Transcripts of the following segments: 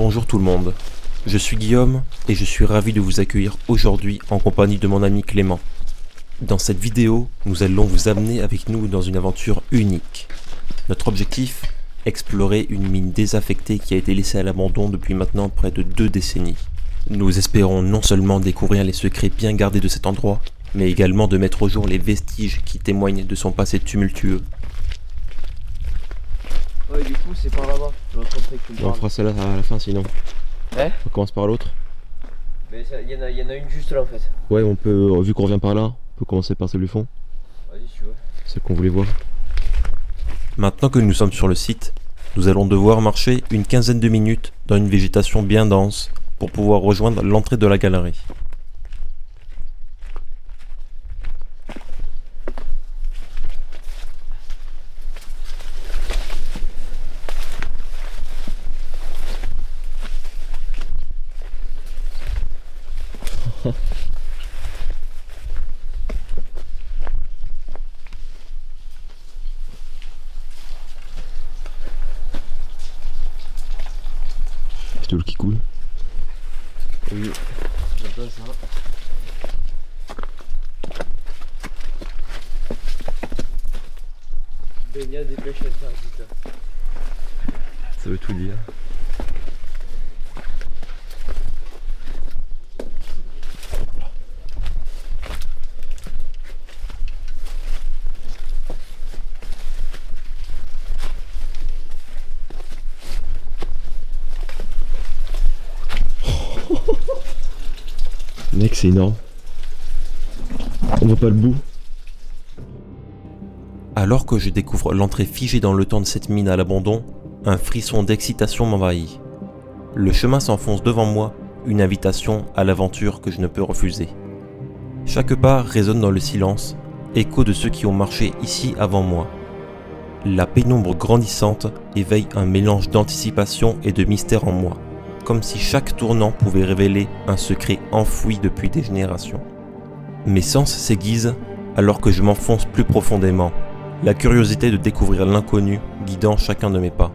Bonjour tout le monde, je suis Guillaume et je suis ravi de vous accueillir aujourd'hui en compagnie de mon ami Clément. Dans cette vidéo, nous allons vous amener avec nous dans une aventure unique. Notre objectif, explorer une mine désaffectée qui a été laissée à l'abandon depuis maintenant près de 2 décennies. Nous espérons non seulement découvrir les secrets bien gardés de cet endroit, mais également de mettre au jour les vestiges qui témoignent de son passé tumultueux. Ouais, du coup, c'est par là-bas. On fera celle-là à la fin sinon. Eh, On commence par l'autre. mais il y en a une juste là en fait. Ouais, on peut, vu qu'on revient par là, on peut commencer par celle du fond. Vas-y si tu veux. Celle qu'on voulait voir. Maintenant que nous sommes sur le site, nous allons devoir marcher une quinzaine de minutes dans une végétation bien dense pour pouvoir rejoindre l'entrée de la galerie. C'est tout le qui coule. Oui, j'entends ça. Baignade des pêches putain. Ça veut tout dire. Mec, c'est énorme. On voit pas le bout. Alors que je découvre l'entrée figée dans le temps de cette mine à l'abandon, un frisson d'excitation m'envahit. Le chemin s'enfonce devant moi, une invitation à l'aventure que je ne peux refuser. Chaque pas résonne dans le silence, écho de ceux qui ont marché ici avant moi. La pénombre grandissante éveille un mélange d'anticipation et de mystère en moi, comme si chaque tournant pouvait révéler un secret enfoui depuis des générations. Mes sens s'aiguisent alors que je m'enfonce plus profondément, la curiosité de découvrir l'inconnu guidant chacun de mes pas.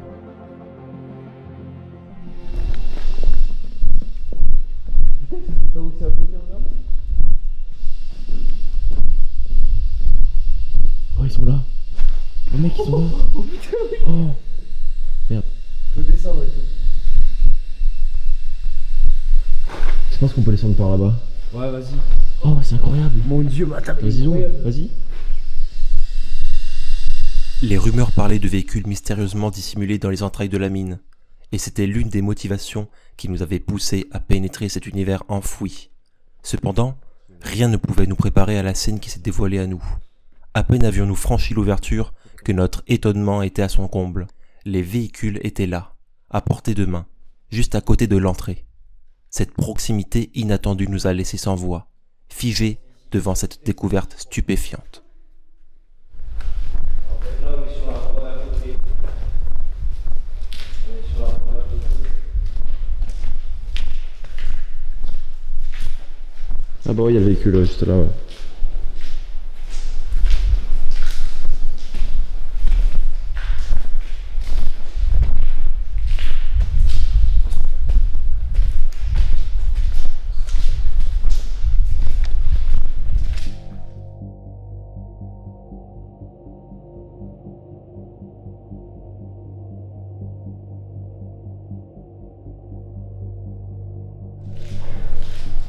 Oh, ils sont là. Oh mec, ils sont là. Oh putain, oui. Oh merde. Je peux descendre et tout. Je pense qu'on peut descendre par là-bas. Ouais, vas-y. Oh, c'est incroyable. Mon dieu, ma table. Vas-y, vas-y. Les rumeurs parlaient de véhicules mystérieusement dissimulés dans les entrailles de la mine, et c'était l'une des motivations qui nous avait poussés à pénétrer cet univers enfoui. Cependant, rien ne pouvait nous préparer à la scène qui s'est dévoilée à nous. À peine avions-nous franchi l'ouverture que notre étonnement était à son comble. Les véhicules étaient là, à portée de main, juste à côté de l'entrée. Cette proximité inattendue nous a laissés sans voix, figés devant cette découverte stupéfiante. Ah bah oui, il y a le véhicule juste là, ouais.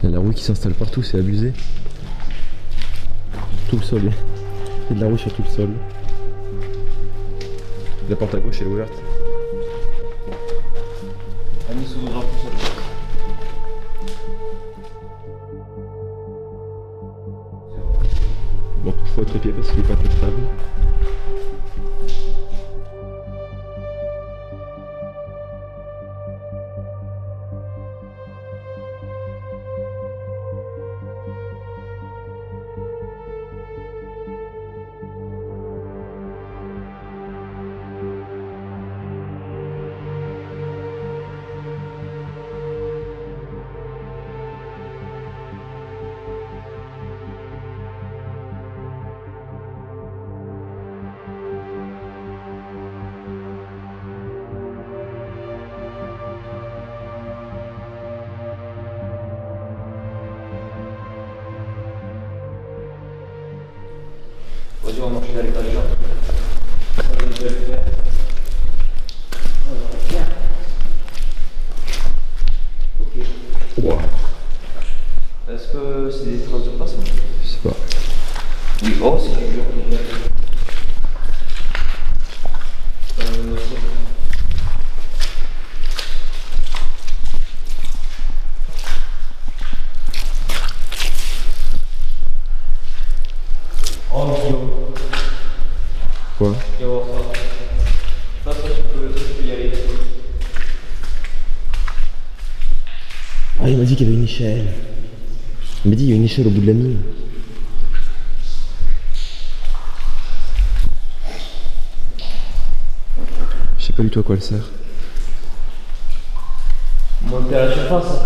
Il y a la roue qui s'installe partout, c'est abusé. Tout le sol. Il y a de la roue sur tout le sol. La porte à gauche elle est ouverte. Elle mise sous le drapeau, ça. Bon, faut être pied parce qu'il est pas très stable. Ah, il m'a dit qu'il y avait une échelle. Il m'a dit qu'il y a une échelle au bout de la mine. Je sais pas du tout à quoi elle sert. Monter à la surface.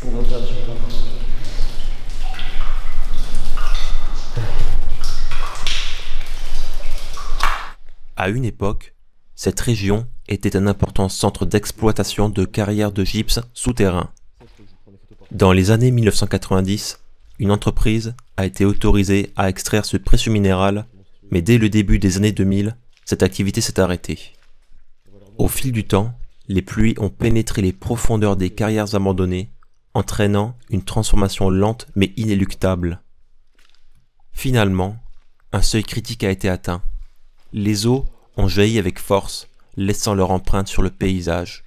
Pour monter à la surface. À une époque, cette région était un important centre d'exploitation de carrières de gypse souterrain. Dans les années 1990, une entreprise a été autorisée à extraire ce précieux minéral, mais dès le début des années 2000, cette activité s'est arrêtée. Au fil du temps, les pluies ont pénétré les profondeurs des carrières abandonnées, entraînant une transformation lente mais inéluctable. Finalement, un seuil critique a été atteint. Les eaux ont jailli avec force, laissant leur empreinte sur le paysage.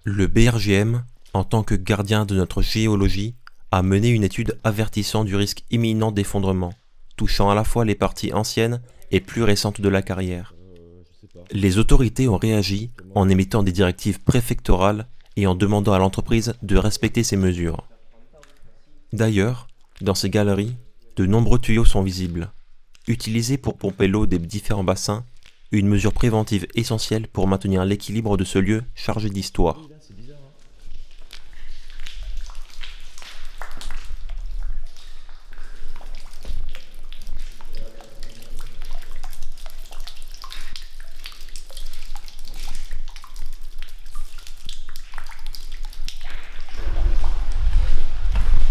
Le BRGM, en tant que gardien de notre géologie, a mené une étude avertissant du risque imminent d'effondrement, touchant à la fois les parties anciennes et plus récentes de la carrière. Les autorités ont réagi en émettant des directives préfectorales et en demandant à l'entreprise de respecter ces mesures. D'ailleurs, dans ces galeries, de nombreux tuyaux sont visibles. Utilisés pour pomper l'eau des différents bassins, une mesure préventive essentielle pour maintenir l'équilibre de ce lieu chargé d'histoire.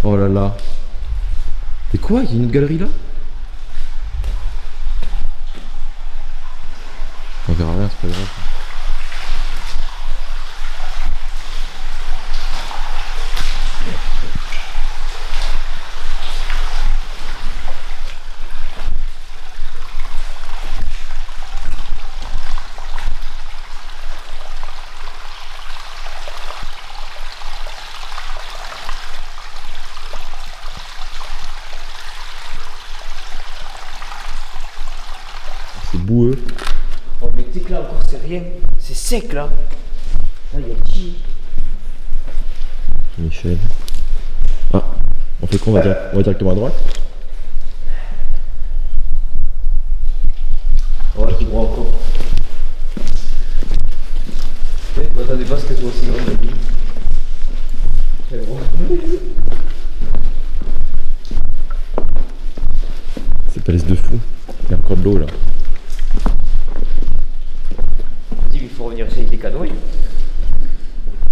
Oh là là. Mais quoi? Il y a une autre galerie là? On verra rien, c'est pas grave. C'est boueux. Oh mais t'es que là encore c'est rien. C'est sec là. Là il y a qui? Michel. Ah, on fait quoi? On va directement à droite? Ouais tout droit encore. M'attendez pas à ce qu'elle soit aussi grande la vie. C'est pas laisse de fou. Il y a encore de l'eau là. Dis il faut revenir essayer des canoës.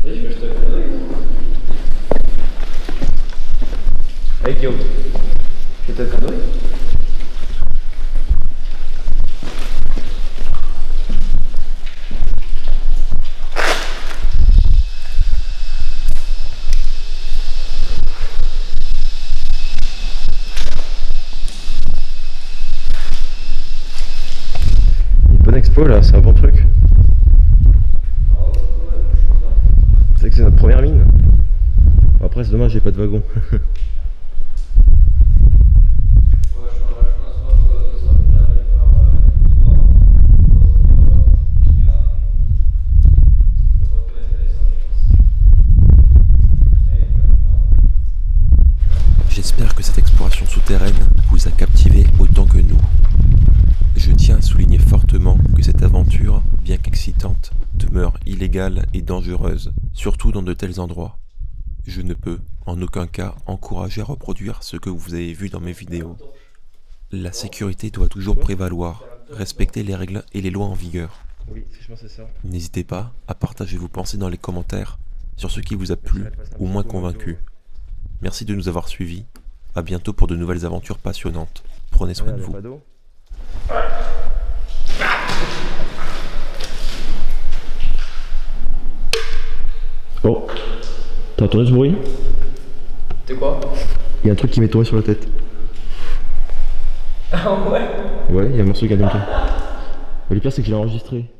Vas-y je vais acheter un canoë. Allez Guillaume, je te un canoë. Expo là, c'est un bon truc. C'est vrai que c'est notre première mine. Bon, après c'est dommage, j'ai pas de wagon. J'espère que cette exploration souterraine vous a captivé autant que nous. Je tiens à souligner fortement que cette aventure, bien qu'excitante, demeure illégale et dangereuse, surtout dans de tels endroits. Je ne peux, en aucun cas, encourager à reproduire ce que vous avez vu dans mes vidéos. La sécurité doit toujours prévaloir, respecter les règles et les lois en vigueur. Oui, franchement c'est ça. N'hésitez pas à partager vos pensées dans les commentaires sur ce qui vous a plu ou moins convaincu. Merci de nous avoir suivis, à bientôt pour de nouvelles aventures passionnantes. Prenez soin de vous. Oh, t'as entendu ce bruit? C'est quoi? Il y a un truc qui m'est tombé sur la tête. Ah ouais? Ouais, il y a un morceau qui a tombé. Le pire c'est que je l'ai enregistré.